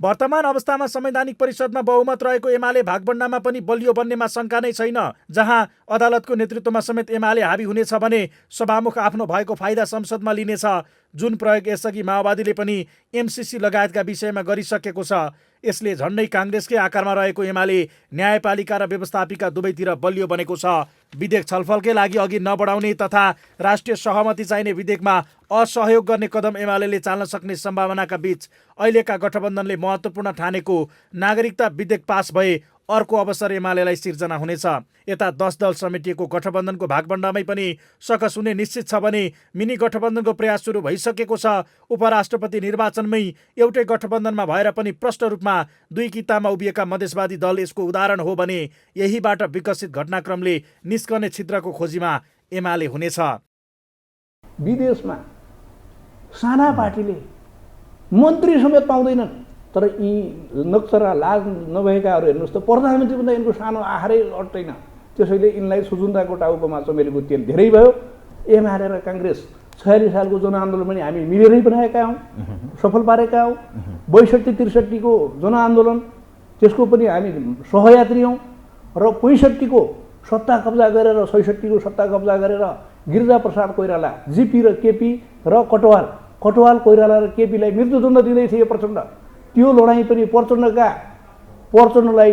वर्तमान अवस्थामा संवैधानिक परिषदमा बहुमत रहेको एमाले भागबण्डामा पनि बलियो बन्नेमा शङ्का नै छैन। जहाँ अदालतको नेतृत्वमा समेत एमाले हावी हुनेछ भने सभामुख आफ्नो भएको फाइदा संसदमा लिनेछ, जुन प्रयोग यसअघि माओवादीले पनि एमसिसी लगायतका विषयमा गरिसकेको छ। यसले झन्डै काङ्ग्रेसकै आकारमा रहेको एमाले न्यायपालिका र व्यवस्थापिका दुवैतिर बलियो बनेको छ। विधेयक छलफलकै लागि अघि नबढाउने तथा राष्ट्रिय सहमति चाहिने विधेयकमा असहयोग गर्ने कदम एमाले चाल्न सक्ने सम्भावनाका बीच अहिलेका गठबन्धनले महत्त्वपूर्ण ठानेको नागरिकता विधेयक पास भए अर्को अवसर एमालेलाई सिर्जना हुनेछ। यता 10 दल समेटिएको गठबन्धनको भागबण्डामै पनि सकस हुने निश्चित छ भने मिनी गठबन्धनको प्रयास सुरु भइसकेको छ। उपराष्ट्रपति निर्वाचनमै एउटै गठबन्धनमा भएर पनि प्रष्ट रूपमा दुई कितामा उभिएका मधेसवादी दल यसको उदाहरण हो भने यहीबाट विकसित घटनाक्रमले निस्कने छिद्रको खोजीमा एमाले हुनेछ। विदेशमा साना पार्टीले मन्त्री समेत पाउँदैनन्, तर यी नक्सरा लाज नभएकाहरू हेर्नुहोस् त, प्रधानमन्त्री भन्दा यिनको सानो आहारै अट्दैन। त्यसैले यिनलाई सुजुन्दाको टाउकोमा चमेलीको तेल धेरै भयो। एमाले र काङ्ग्रेस 46 सालको जनआन्दोलन पनि हामी मिलेरै बनाएका हौँ, सफल पारेका हौँ। 62-63 को जनआन्दोलन त्यसको पनि हामी सहयात्री हौँ र 65 को सत्ता कब्जा गरेर 66 को सत्ता कब्जा गरेर गिरिजाप्रसाद कोइराला, जीपी र केपी र कटवाल कोइराला र केपीलाई मृत्युदण्ड दिँदै थिए प्रचण्ड। त्यो लडाइँ पनि प्रचण्डलाई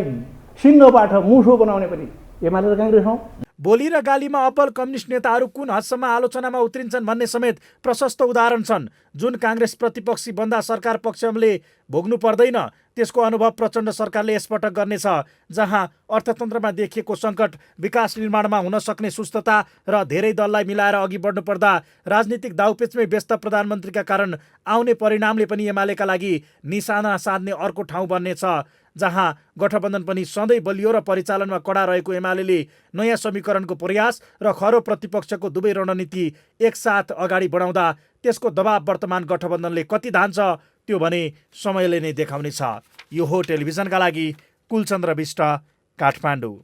सिंहबाट मुसो बनाउने पनि एमाले र काङ्ग्रेस हौँ। बोली र गालीमा अब्बल कम्युनिस्ट नेताहरू कुन हदसम्म आलोचनामा उत्रिन्छन् भन्ने समेत प्रशस्त उदाहरण छन्। जुन काङ्ग्रेस प्रतिपक्षी बन्दा सरकार पक्षले भोग्नु पर्दैन त्यसको अनुभव प्रचण्ड सरकारले यसपटक गर्नेछ। जहाँ अर्थतन्त्रमा देखिएको सङ्कट विकास निर्माणमा हुन सक्ने सुस्तता र धेरै दललाई मिलाएर अघि बढ्नु पर्दा राजनीतिक दाउपेचमै व्यस्त प्रधानमन्त्रीका कारण आउने परिणामले पनि एमालेका लागि निशाना साध्ने अर्को ठाउँ बन्नेछ। जहाँ गठबन्धन पनि सधैँ बलियो र परिचालनमा कडा रहेको एमाले नयाँ समीकरणको प्रयास र खरो प्रतिपक्षको दुवै रणनीति एकसाथ अगाडि बढाउँदा त्यसको दबाब वर्तमान गठबन्धनले कति धान्छ त्यो भने समयले नै देखाउनेछ। यो हो टेलिभिजनका लागि कुलचन्द्र विष्ट, काठमाडौँ।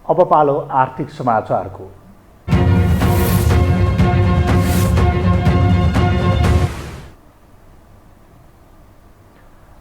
अब पालो आर्थिक समाचारको।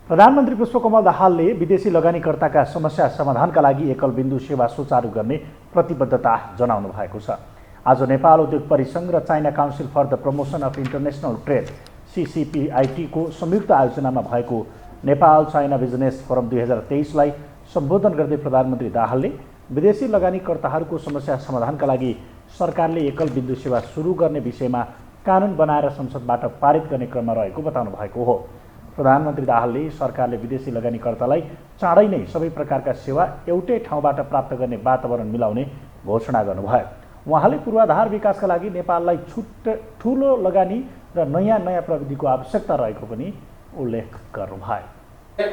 प्रधानमन्त्री पुष्पकमल दाहालले विदेशी लगानीकर्ताका समस्या समाधानका लागि एकल बिन्दु सेवा सुचारू गर्ने प्रतिबद्धता जनाउनु भएको छ। आज नेपाल उद्योग परिसङ्घ र China council for the promotion of international trade CCPIT को संयुक्त आयोजनामा भएको नेपाल चाइना बिजनेस फोरम 2023लाई सम्बोधन गर्दै प्रधानमन्त्री दाहालले विदेशी लगानीकर्ताहरूको समस्या समाधानका लागि सरकारले एकल बिन्दु सेवा सुरु गर्ने विषयमा कानुन बनाएर संसदबाट पारित गर्ने क्रममा रहेको बताउनु भएको हो। प्रधानमन्त्री दाहालले सरकारले विदेशी लगानीकर्तालाई चाँडै नै सबै प्रकारका सेवा एउटै ठाउँबाट प्राप्त गर्ने वातावरण मिलाउने घोषणा गर्नुभयो। उहाँले पूर्वाधार विकासका लागि नेपाललाई ठुलो लगानी र नयाँ प्रविधिको आवश्यकता रहेको पनि उल्लेख गर्नुभयो।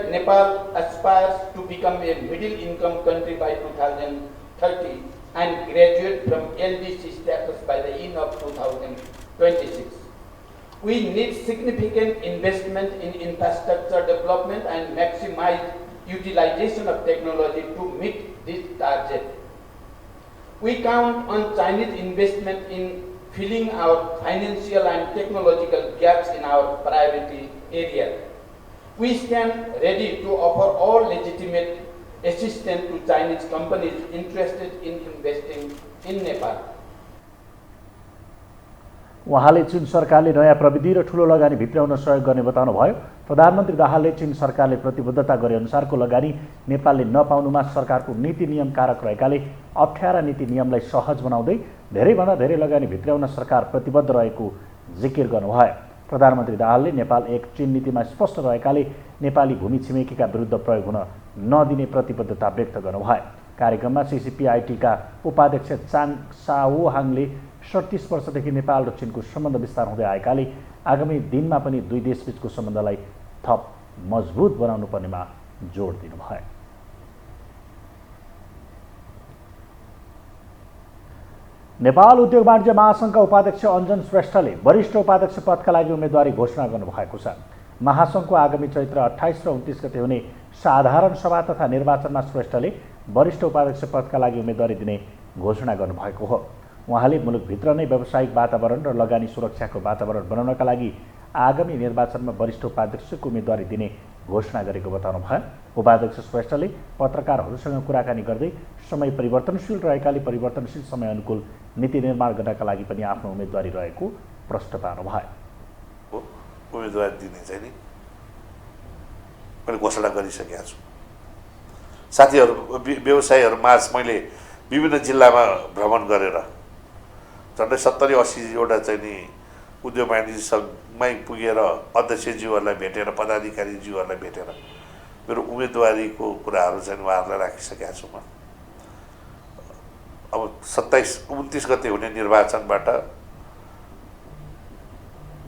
Nepal aspires to become a middle income country by 2030 and graduate from LDC status by the end of 2026. We need significant investment in infrastructure development and maximize utilization of technology to meet this target. We count on Chinese investment in filling our financial and technological gaps in our priority area. We stand ready to offer all legitimate assistance to Chinese companies interested in investing in Nepal. उहाँले चीन सरकारले नयाँ प्रविधि र ठुलो लगानी भित्राउन सहयोग गर्ने बताउनुभयो। प्रधानमन्त्री दाहालले चीन सरकारले प्रतिबद्धता गरे अनुसारको लगानी नेपालले नपाउनुमा सरकारको नीति नियम कारक रहेकाले अप्ठ्यारा नीति नियमलाई सहज बनाउँदै धेरैभन्दा धेरै लगानी भित्र्याउन सरकार प्रतिबद्ध रहेको जिकिर गर्नुभयो। प्रधानमन्त्री दाहालले नेपाल एक चीन नीतिमा स्पष्ट रहेकाले नेपाली भूमि छिमेकीका विरुद्ध प्रयोग हुन नदिने प्रतिबद्धता व्यक्त गर्नुभयो। कार्यक्रममा CCPIT-का उपाध्यक्ष चाङ साओहाङले 37 वर्षदेखि नेपाल र चीनको सम्बन्ध विस्तार हुँदै आएकाले आगामी दिनमा पनि दुई देशबीचको सम्बन्धलाई थप मजबुत बनाउनु पर्नेमा जोड दिनुभयो। नेपाल उद्योग वाणिज्य महासङ्घका उपाध्यक्ष अञ्जन श्रेष्ठले वरिष्ठ उपाध्यक्ष पदका लागि उम्मेदवारी घोषणा गर्नुभएको छ। महासङ्घको आगामी चैत्र 28 र 29 गते हुने साधारण सभा तथा निर्वाचनमा श्रेष्ठले वरिष्ठ उपाध्यक्ष पदका लागि उम्मेदवारी दिने घोषणा गर्नुभएको हो। उहाँले मुलुकभित्र नै व्यावसायिक वातावरण र लगानी सुरक्षाको वातावरण बनाउनका लागि आगामी निर्वाचनमा वरिष्ठ उपाध्यक्षको उम्मेदवारी दिने घोषणा गरेको बताउनुभयो। उपाध्यक्ष श्रेष्ठले पत्रकारहरूसँग कुराकानी गर्दै समय परिवर्तनशील रहेकाले परिवर्तनशील समय अनुकूल नीति निर्माण गर्नका लागि पनि आफ्नो उम्मेदवारी रहेको प्रश्न पार्नुभयो। उम्मेदवारी दिने चाहिँ नि मैले घोषणा गरिसकेका छु। साथीहरू व्यवसायीहरूमाझ मैले विभिन्न जिल्लामा भ्रमण गरेर झन्डै 70-80वटा चाहिँ नि उद्योग वाणिज्य सङ्घमै पुगेर अध्यक्षज्यूहरूलाई भेटेर पदाधिकारीज्यूहरूलाई भेटेर मेरो उम्मेदवारीको कुराहरू चाहिँ उहाँहरूलाई राखिसकेका छु। म अब 27-29 गते हुने निर्वाचनबाट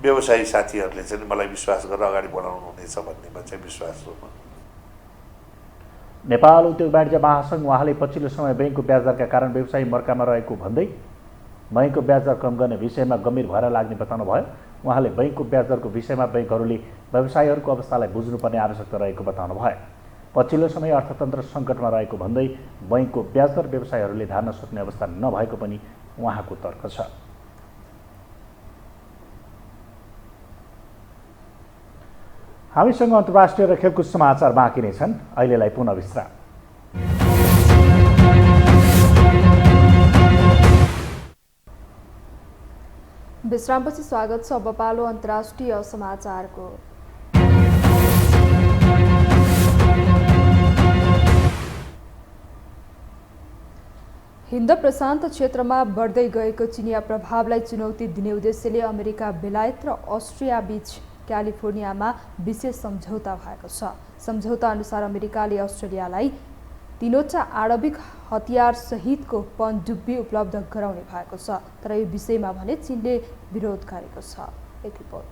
व्यवसायी साथीहरूले चाहिँ मलाई विश्वास गरेर अगाडि बढाउनु हुनेछ भन्नेमा चाहिँ विश्वास हो। नेपाल उद्योग वाणिज्य महासङ्घ उहाँले पछिल्लो समय बैंकको ब्याज दरका कारण व्यवसायी मर्कामा रहेको भन्दै बैंकको ब्याज दर कम गर्ने विषयमा गम्भीर भएर लाग्ने बताउनुभयो। उहाँले बैंकको ब्याज दरको विषयमा बैंकहरूले व्यवसायीहरूको अवस्थालाई बुझ्नुपर्ने आवश्यकता रहेको बताउनुभयो। पछिल्लो समय अर्थतन्त्र सङ्कटमा रहेको भन्दै बैंकको ब्याज दर व्यवसायीहरूले धार्न सक्ने अवस्था नभएको पनि उहाँको तर्क छ। हामीसँग अन्तर्राष्ट्रिय र खेलकुद समाचार बाँकी नै छन्। अहिलेलाई पुनः विश्राम। विश्रामपछि स्वागत छ। अब पालो अन्तर्राष्ट्रिय समाचारको। हिन्द प्रशान्त क्षेत्रमा बढ्दै गएको चिनिया प्रभावलाई चुनौती दिने उद्देश्यले अमेरिका, बेलायत र अस्ट्रिया बीच क्यालिफोर्नियामा विशेष सम्झौता भएको छ। सम्झौता अनुसार अमेरिकाले अस्ट्रेलियालाई 3वटा आणविक हतियार सहितको पनडुब्बी उपलब्ध गराउने भएको छ। तर यो विषयमा भने चीनले विरोध गरेको छ। एक रिपोर्ट।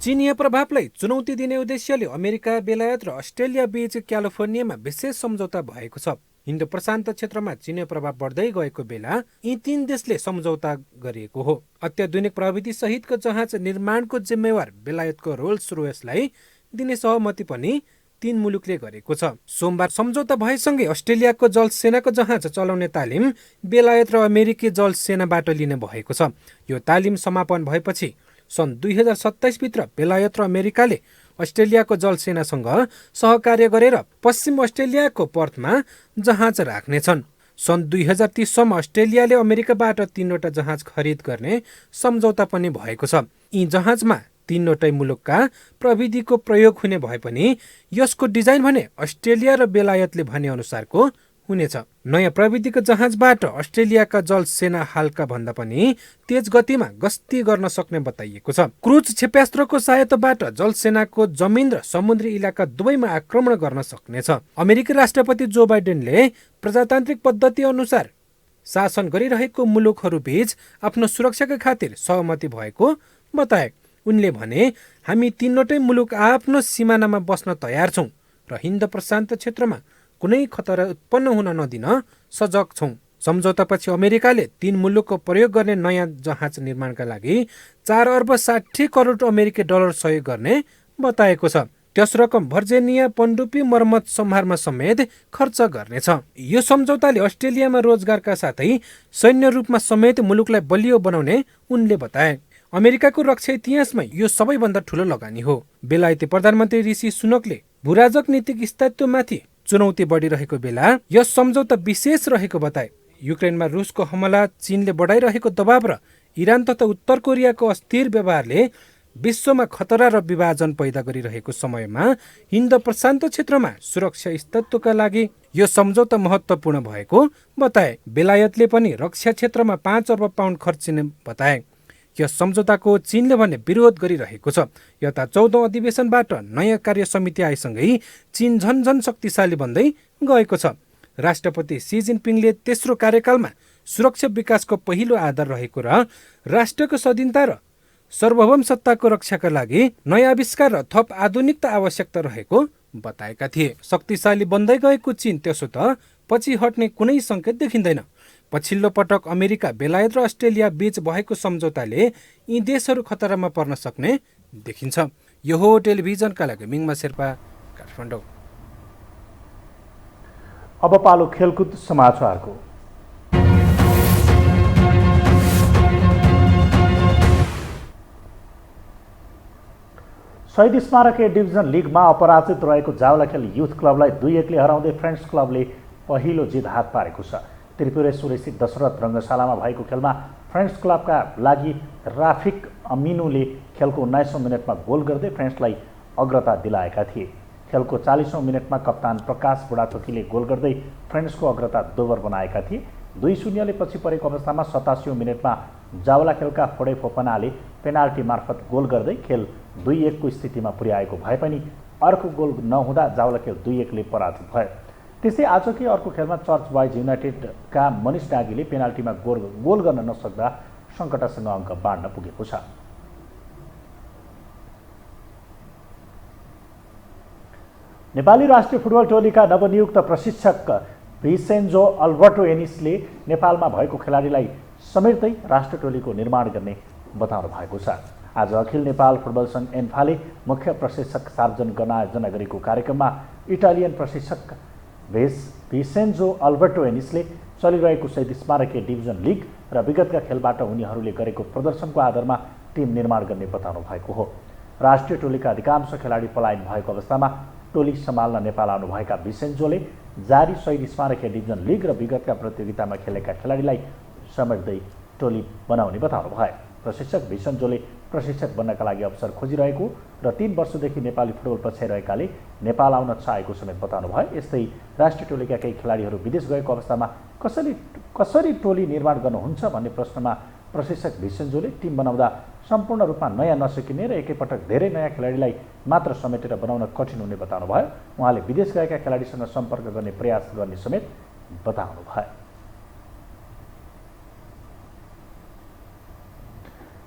चिनिया प्रभावलाई चुनौती दिने उद्देश्यले अमेरिका, बेलायत र अस्ट्रेलिया बीच क्यालिफोर्नियामा विशेष सम्झौता भएको छ। हिन्द प्रशान्त क्षेत्रमा चिनिया प्रभाव बढ्दै गएको बेला यी 3 देशले सम्झौता गरिएको हो। अत्याधुनिक प्रविधि सहितको जहाज निर्माणको जिम्मेवार बेलायतको रोल्स रोयसलाई दिने सहमति पनि 3 मुलुकले गरेको छ। सोमबार सम्झौता भएसँगै अस्ट्रेलियाको जलसेनाको जहाज चलाउने तालिम बेलायत र अमेरिकी जलसेनाबाट लिने भएको छ। यो तालिम समापन भएपछि सन् 2027 भित्र बेलायत र अमेरिकाले अस्ट्रेलियाको जलसेनासँग सहकार्य गरेर पश्चिम अस्ट्रेलियाको पर्थमा जहाज राख्नेछन्। सन् 2030 सम्म अस्ट्रेलियाले अमेरिकाबाट 3वटा जहाज खरिद गर्ने सम्झौता पनि भएको छ। यी जहाजमा 3वटै मुलुकका प्रविधिको प्रयोग हुने भए पनि यसको डिजाइन भने अस्ट्रेलिया र बेलायतले भने अनुसारको हुनेछ। नयाँ प्रविधिको जहाजबाट अस्ट्रेलियाका जलसेना हालका भन्दा पनि तेज गतिमा गस्ती गर्न सक्ने बताइएको छ। क्रुज क्षेप्यास्त्रको सहायताबाट जलसेनाको जमिन र समुद्री इलाका दुवैमा आक्रमण गर्न सक्नेछ। अमेरिकी राष्ट्रपति जो बाइडेनले प्रजातान्त्रिक पद्धति अनुसार शासन गरिरहेको मुलुकहरू बीच आफ्नो सुरक्षाका खातिर सहमति भएको बताए। उनले भने, हामी 3वटै मुलुक आफ्नो सिमानामा बस्न तयार छौं र हिन्द प्रशान्त क्षेत्रमा कुनै खतरा उत्पन्न हुन नदिन सजग छौं। सम्झौतापछि अमेरिकाले 3 मुलुकको प्रयोग गर्ने नयाँ जहाज निर्माणका लागि 4 अर्ब 60 करोड अमेरिकी डलर सहयोग गर्ने बताएको छ। त्यस रकम भर्जिनिया पनडुब्बी मर्मत सम्हारमा समेत खर्च गर्नेछ। यो सम्झौताले अस्ट्रेलियामा रोजगारका साथै सैन्य रूपमा समेत मुलुकलाई बलियो बनाउने उनले बताए। अमेरिकाको रक्षा इतिहासमा यो सबैभन्दा ठूलो लगानी हो। बेलायती प्रधानमन्त्री ऋषि सुनकले भूराजक नीतिक स्थायित्वमाथि चुनौती बढिरहेको बेला यस सम्झौता विशेष रहेको बताए। युक्रेनमा रुसको हमला, चीनले बढाइरहेको दबाव र इरान तथा उत्तर कोरियाको अस्थिर व्यवहारले विश्वमा खतरा र विभाजन पैदा गरिरहेको समयमा हिन्द प्रशान्त क्षेत्रमा सुरक्षा स्थिरताका लागि यो सम्झौता महत्त्वपूर्ण भएको बताए। बेलायतले पनि रक्षा क्षेत्रमा 5 अर्ब पाउन्ड खर्चिने बताए। यस सम्झौताको चीनले भने विरोध गरिरहेको छ। यता 14औं अधिवेशनबाट नयाँ कार्य समिति आएसँगै चीन झन शक्तिशाली बन्दै गएको छ। राष्ट्रपति सी जिनपिङले तेस्रो कार्यकालमा सुरक्षा विकासको पहिलो आधार रहेको र राष्ट्रको स्वाधीनता र सार्वभौम सत्ताको रक्षाका लागि नयाँ आविष्कार र थप आधुनिकता आवश्यकता रहेको बताएका थिए। शक्तिशाली बन्दै गएको चीन त्यसो त पछि हट्ने कुनै सङ्केत देखिँदैन। पछिल्लो पटक अमेरिका, बेलायत र अस्ट्रेलिया बीच भएको सम्झौताले यी देशहरू खतरामा पर्न सक्ने देखिन्छ। यो हो टेलिभिजनका लागि मिङमा शेर्पा, काठमाडौँ। अब पालो खेलकुद समाचारको। शहीद स्मारक ए डिभिजन लिगमा अपराजित रहेको जावलाखेल युथ क्लबलाई 2-1 हराउँदै फ्रेन्ड्स क्लबले पहिलो जित हात पारेको छ। त्रिपुरेश्वर स्थित दशरथ रङ्गशालामा भएको खेलमा फ्रेन्ड्स क्लबका लागि राफिक अमिनुले खेलको 19औं मिनटमा गोल गर्दै फ्रेन्ड्सलाई अग्रता दिलाएका थिए। खेलको 40औं मिनटमा कप्तान प्रकाश बुढाथोकीले गोल गर्दै फ्रेन्ड्सको अग्रता दोबर बनाएका थिए। 2-0 ले पछि परेको अवस्थामा 87औं मिनटमा जावला खेलका फोडे फोपनाले पेनाल्टी मार्फत गोल गर्दै खेल 2-1 को स्थितिमा पुर्याएको भए पनि अर्को गोल नहुँदा जावला खेल 2-1 ले पराजित भयो। त्यसै आजकै अर्को खेलमा चर्च बोइज युनाइटेडका मनिष डागीले पेनाल्टीमा गोल गर्न नसक्दा सङ्कटासँग अङ्क बाँड्न पुगेको छ। नेपाली राष्ट्रिय फुटबल टोलीका नवनियुक्त प्रशिक्षक भिसेन्जो अल्बर्टो एनिसले नेपालमा भएको खेलाडीलाई समेट्दै राष्ट्रिय टोलीको निर्माण गर्ने बताउनु भएको छ। आज अखिल नेपाल फुटबल सङ्घ एन्फाले मुख्य प्रशिक्षक सार्वजनिक गर्न आयोजना गरेको कार्यक्रममा इटालियन प्रशिक्षक भिसेन्जो अल्बर्टो एनिसले चलिरहेको शहीद स्मारक डिभिजन लिग र विगतका खेलबाट उनीहरूले गरेको प्रदर्शनको आधारमा टिम निर्माण गर्ने बताउनु भएको हो। राष्ट्रिय टोलीका अधिकांश खेलाडी पलायन भएको अवस्थामा टोली सम्हाल्न नेपाल आउनुभएका भिसेन्जोले जारी शहीद स्मारक डिभिजन लिग र विगतका प्रतियोगितामा खेलेका खेलाडीलाई समेट्दै टोली बनाउने बताउनु भयो। प्रशिक्षक भिसेन्जोले प्रशिक्षक बन्नका लागि अवसर खोजिरहेको र 3 वर्षदेखि नेपाली फुटबल पछ्याइरहेकाले नेपाल आउन चाहेको समेत बताउनु भयो। यस्तै राष्ट्रिय टोलीका केही खेलाडीहरू विदेश गएको अवस्थामा कसरी टोली निर्माण गर्नुहुन्छ भन्ने प्रश्नमा प्रशिक्षक भिसेन्जोले टिम बनाउँदा सम्पूर्ण रूपमा नयाँ नसकिने र एकैपटक धेरै नयाँ खेलाडीलाई मात्र समेटेर बनाउन कठिन हुने बताउनु भयो। उहाँले विदेश गएका खेलाडीसँग सम्पर्क गर्ने प्रयास गर्ने समेत बताउनु भयो।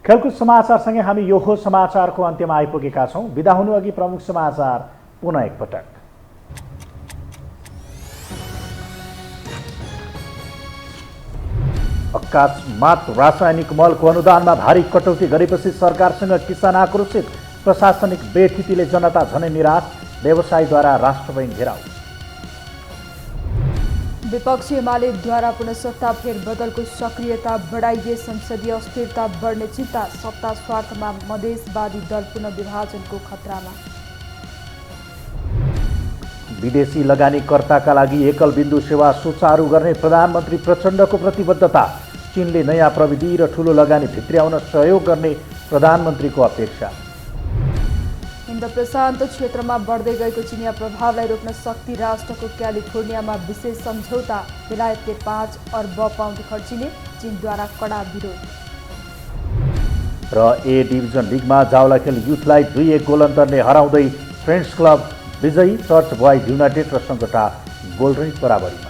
खेलकुद समाचारसँगै हामी यो हो समाचारको अन्त्यमा आइपुगेका छौँ। बिदा हुनु अघि प्रमुख समाचार पुनः एकपटक। अकास्मात रासायनिक मलको अनुदानमा भारी कटौती गरेपछि सरकारसँग किसान आक्रोशित, प्रशासनिक बेथितिले जनता झनै निराश, व्यवसायीद्वारा राष्ट्र बैंक घेराउ। विपक्षी एमालेद्वारा पुनः सत्ता फेरबदलको सक्रियता बढाइए, संसदीय अस्थिरता बढ्ने चिन्ता, सत्ता स्वार्थमा मधेसवादी दल पुनः विभाजनको खतरामा। विदेशी लगानीकर्ताका लागि एकल बिन्दु सेवा सुचारू गर्ने प्रधानमन्त्री प्रचण्डको प्रतिबद्धता, चीनले नयाँ प्रविधि र ठूलो लगानी भित्र्याउन सहयोग गर्ने प्रधानमन्त्रीको अपेक्षा। हिन्द प्रशान्त क्षेत्रमा बढ्दै गएको चिनिया प्रभावलाई रोक्न शक्ति राष्ट्रको क्यालिफोर्नियामा विशेष सम्झौता, बेलायतले 5 अर्ब पाउन्ड खर्चिने, चीनद्वारा कडा विरोध। र ए डिभिजन लिगमा जावलाखेल युथलाई 2-1 गोल अन्तरले हराउँदै फ्रेन्ड्स क्लब विजयी, चर्च बोइज युनाइटेड र सङ्कटा गोलरहित बराबरीमा।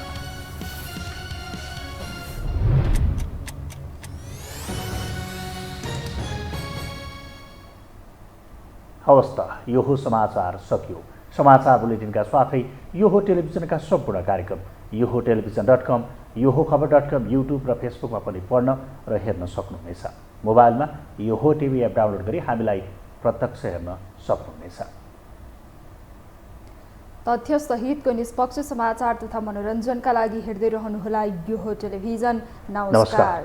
हवस् त, यो हो समाचार सकियो। समाचार बुलेटिनका साथै यो हो टेलिभिजनका सम्पूर्ण कार्यक्रम यो हो टेलिभिजन.com, यो हो खबर.com, युट्युब र फेसबुकमा पनि पढ्न र हेर्न सक्नुहुनेछ। मोबाइलमा यो हो टिभी एप डाउनलोड गरी हामीलाई प्रत्यक्ष हेर्न सक्नुहुनेछ। तथ्यसहितको निष्पक्ष समाचार तथा मनोरञ्जनका लागि हेर्दै रहनुहोला यो हो टेलिभिजन। नमस्कार।